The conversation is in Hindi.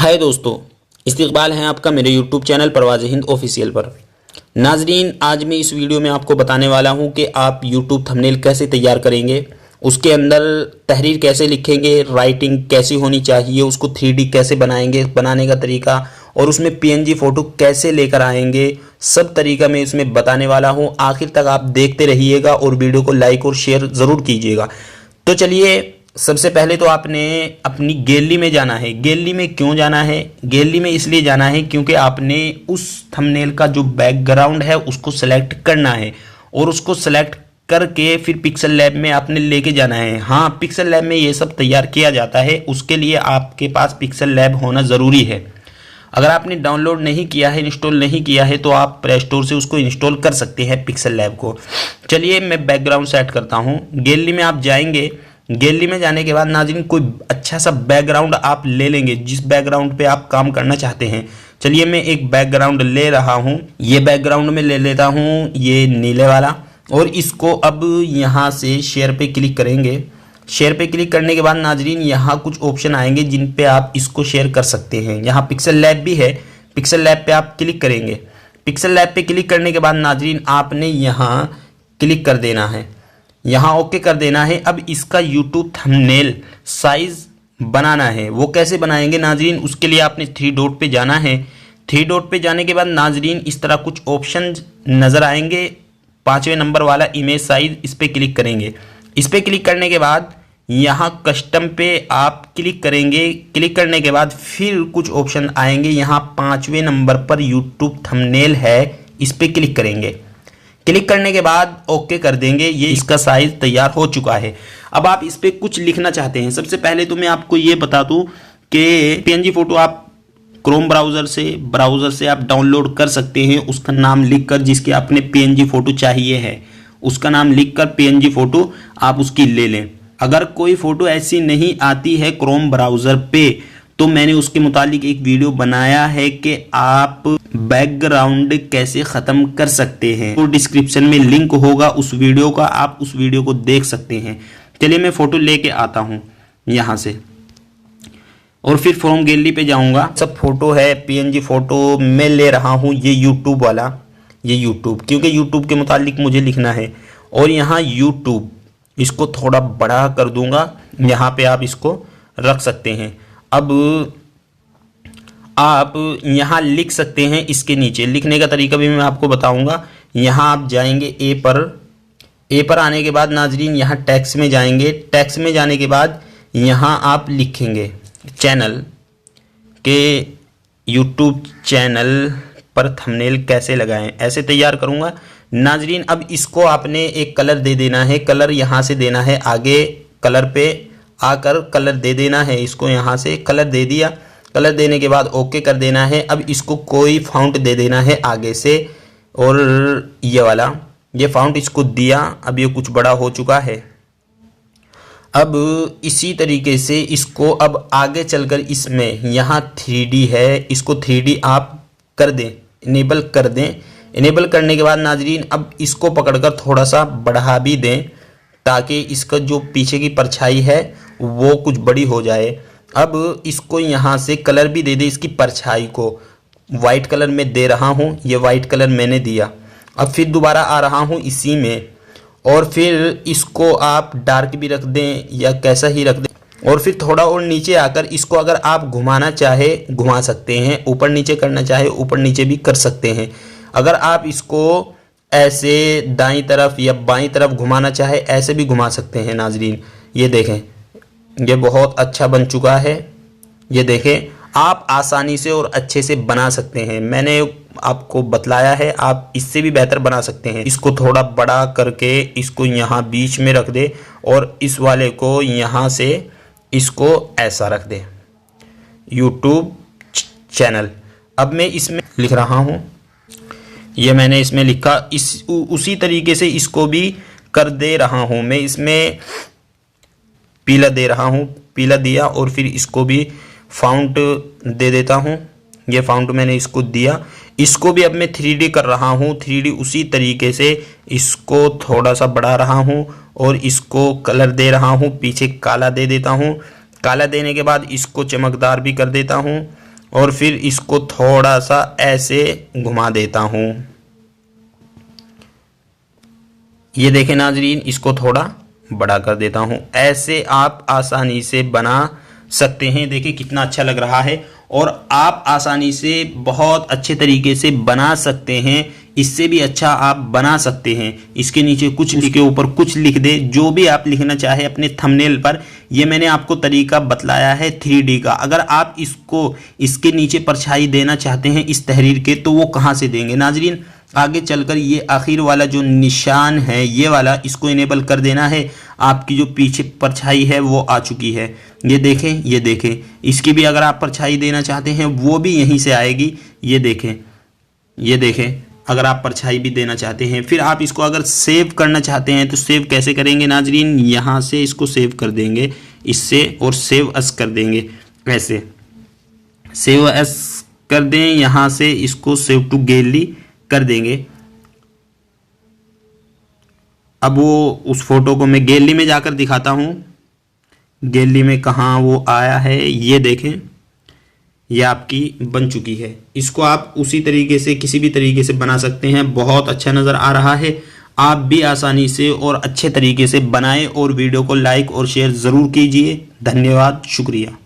हाय दोस्तों, इस्तकबाल है आपका मेरे यूट्यूब चैनल परवाज़ हिंद ऑफिशियल पर। नाजरीन, आज मैं इस वीडियो में आपको बताने वाला हूं कि आप यूट्यूब थंबनेल कैसे तैयार करेंगे, उसके अंदर तहरीर कैसे लिखेंगे, राइटिंग कैसी होनी चाहिए, उसको 3D कैसे बनाएंगे, बनाने का तरीका, और उसमें PNG फ़ोटो कैसे लेकर आएंगे, सब तरीका मैं इसमें बताने वाला हूँ। आखिर तक आप देखते रहिएगा और वीडियो को लाइक और शेयर ज़रूर कीजिएगा। तो चलिए, सबसे पहले तो आपने अपनी गैलरी में जाना है। गैलरी में क्यों जाना है? गैलरी में इसलिए जाना है क्योंकि आपने उस थंबनेल का जो बैकग्राउंड है उसको सेलेक्ट करना है, और उसको सेलेक्ट करके फिर पिक्सल लैब में आपने लेके जाना है। हाँ, पिक्सल लैब में ये सब तैयार किया जाता है, उसके लिए आपके पास पिक्सल लैब होना ज़रूरी है। अगर आपने डाउनलोड नहीं किया है, इंस्टॉल नहीं किया है, तो आप प्ले स्टोर से उसको इंस्टॉल कर सकते हैं पिक्सल लैब को। चलिए, मैं बैकग्राउंड सेट करता हूँ। गैलरी में आप जाएंगे। गैलरी में जाने के बाद नाज़रीन कोई अच्छा सा बैकग्राउंड आप ले लेंगे, जिस बैकग्राउंड पे आप काम करना चाहते हैं। चलिए, मैं एक बैकग्राउंड ले रहा हूँ। ये बैकग्राउंड में ले लेता हूँ, ये नीले वाला, और इसको अब यहाँ से शेयर पे क्लिक करेंगे। शेयर पे क्लिक करने के बाद नाजरीन यहाँ कुछ ऑप्शन आएंगे जिन पे आप इसको शेयर कर सकते हैं। यहाँ पिक्सल लैब भी है, पिक्सल लैब पे आप क्लिक करेंगे। पिक्सल लैब पे क्लिक करने के बाद नाजरीन आपने यहाँ क्लिक कर देना है, यहाँ ओके कर देना है। अब इसका यूट्यूब थंबनेल साइज बनाना है। वो कैसे बनाएंगे नाजरीन? उसके लिए आपने 3 डॉट पे जाना है। 3 डॉट पे जाने के बाद नाजरीन इस तरह कुछ ऑप्शन नज़र आएंगे। 5वें नंबर वाला इमेज साइज, इस पर क्लिक करेंगे। इस पर क्लिक करने के बाद यहाँ कस्टम पे आप क्लिक करेंगे। क्लिक करने के बाद फिर कुछ ऑप्शन आएंगे। यहाँ 5वें नंबर पर यूट्यूब थंबनेल है, इस पर क्लिक करेंगे। क्लिक करने के बाद ओके कर देंगे। ये इसका साइज तैयार हो चुका है। अब आप इस पर कुछ लिखना चाहते हैं। सबसे पहले तो मैं आपको ये बता दूं कि PNG फ़ोटो आप क्रोम ब्राउज़र से आप डाउनलोड कर सकते हैं। उसका नाम लिखकर, जिसके आपने PNG फ़ोटो चाहिए है, उसका नाम लिखकर PNG फ़ोटो आप उसकी ले लें। अगर कोई फ़ोटो ऐसी नहीं आती है क्रोम ब्राउज़र पे, तो मैंने उसके मुतालिक एक वीडियो बनाया है कि आप बैकग्राउंड कैसे ख़त्म कर सकते हैं। तो डिस्क्रिप्शन में लिंक होगा उस वीडियो का, आप उस वीडियो को देख सकते हैं। चलिए, मैं फ़ोटो लेके आता हूँ यहाँ से, और फिर फ्रॉम गैलरी पे जाऊँगा। सब फ़ोटो है, PNG फ़ोटो मैं ले रहा हूँ। ये यूट्यूब वाला, ये यूट्यूब, क्योंकि यूट्यूब के मुतालिक मुझे लिखना है। और यहाँ यूट्यूब, इसको थोड़ा बड़ा कर दूँगा। यहाँ पे आप इसको रख सकते हैं। अब आप यहाँ लिख सकते हैं। इसके नीचे लिखने का तरीका भी मैं आपको बताऊंगा। यहाँ आप जाएंगे ए पर आने के बाद नाजरीन यहाँ टैक्स में जाएंगे। टैक्स में जाने के बाद यहाँ आप लिखेंगे चैनल के, यूट्यूब चैनल पर थंबनेल कैसे लगाएं, ऐसे तैयार करूँगा नाजरीन। अब इसको आपने एक कलर दे देना है। कलर यहाँ से देना है, आगे कलर पे आकर कलर दे देना है। इसको यहाँ से कलर दे दिया। कलर देने के बाद ओके कर देना है। अब इसको कोई फाउंट दे देना है आगे से, और ये वाला, ये फाउंट इसको दिया। अब ये कुछ बड़ा हो चुका है। अब इसी तरीके से इसको अब आगे चलकर इसमें यहाँ 3D है, इसको 3D आप कर दें, इनेबल कर दें। इनेबल करने के बाद नाजरीन अब इसको पकड़कर थोड़ा सा बढ़ा भी दें, ताकि इसका जो पीछे की परछाई है वो कुछ बड़ी हो जाए। अब इसको यहाँ से कलर भी दे दे। इसकी परछाई को वाइट कलर में दे रहा हूँ, ये वाइट कलर मैंने दिया। अब फिर दोबारा आ रहा हूँ इसी में, और फिर इसको आप डार्क भी रख दें या कैसा ही रख दें। और फिर थोड़ा और नीचे आकर इसको अगर आप घुमाना चाहे घुमा सकते हैं, ऊपर नीचे करना चाहे ऊपर नीचे भी कर सकते हैं। अगर आप इसको ऐसे दाईं तरफ या बाईं तरफ घुमाना चाहे, ऐसे भी घुमा सकते हैं नाजरीन। ये देखें, ये बहुत अच्छा बन चुका है। ये देखें, आप आसानी से और अच्छे से बना सकते हैं। मैंने आपको बतलाया है, आप इससे भी बेहतर बना सकते हैं। इसको थोड़ा बड़ा करके इसको यहाँ बीच में रख दे, और इस वाले को यहाँ से इसको ऐसा रख दे, यूट्यूब चैनल। अब मैं इसमें लिख रहा हूँ, ये मैंने इसमें लिखा। उसी तरीके से इसको भी कर दे रहा हूँ मैं। इसमें पीला दे रहा हूँ, पीला दिया, और फिर इसको भी फाउंट दे देता हूँ। ये फाउंट मैंने इसको दिया। इसको भी अब मैं 3D कर रहा हूँ। 3D उसी तरीके से इसको थोड़ा सा बढ़ा रहा हूँ, और इसको कलर दे रहा हूँ। पीछे काला दे देता हूँ। काला देने के बाद इसको चमकदार भी कर देता हूँ। और फिर इसको थोड़ा सा ऐसे घुमा देता हूँ। ये देखें नाजरीन, इसको थोड़ा बड़ा कर देता हूँ। ऐसे आप आसानी से बना सकते हैं। देखिए कितना अच्छा लग रहा है और आप आसानी से बहुत अच्छे तरीके से बना सकते हैं। इससे भी अच्छा आप बना सकते हैं। इसके नीचे कुछ लिखे, ऊपर कुछ लिख दे, जो भी आप लिखना चाहे अपने थंबनेल पर। ये मैंने आपको तरीका बतलाया है 3D का। अगर आप इसके नीचे परछाई देना चाहते हैं इस तहरीर के, तो वो कहाँ से देंगे नाजरीन? आगे चलकर ये आखिर वाला जो निशान है ये वाला, इसको इनेबल कर देना है। आपकी जो पीछे परछाई है वो आ चुकी है। ये देखें, ये देखें। इसकी भी अगर आप परछाई देना चाहते हैं वो भी यहीं से आएगी। ये देखें, ये देखें। अगर आप परछाई भी देना चाहते हैं, फिर आप इसको अगर सेव करना चाहते हैं तो सेव कैसे करेंगे नाजरीन? यहाँ से इसको सेव कर देंगे इससे और सेव एस कर देंगे। ऐसे सेव एस कर दें, यहाँ से इसको सेव टू गैलरी कर देंगे। अब वो उस फोटो को मैं गैलरी में जाकर दिखाता हूँ। गैलरी में कहाँ वो आया है, ये देखें, ये आपकी बन चुकी है। इसको आप उसी तरीके से किसी भी तरीके से बना सकते हैं। बहुत अच्छा नज़र आ रहा है। आप भी आसानी से और अच्छे तरीके से बनाएं और वीडियो को लाइक और शेयर ज़रूर कीजिए। धन्यवाद, शुक्रिया।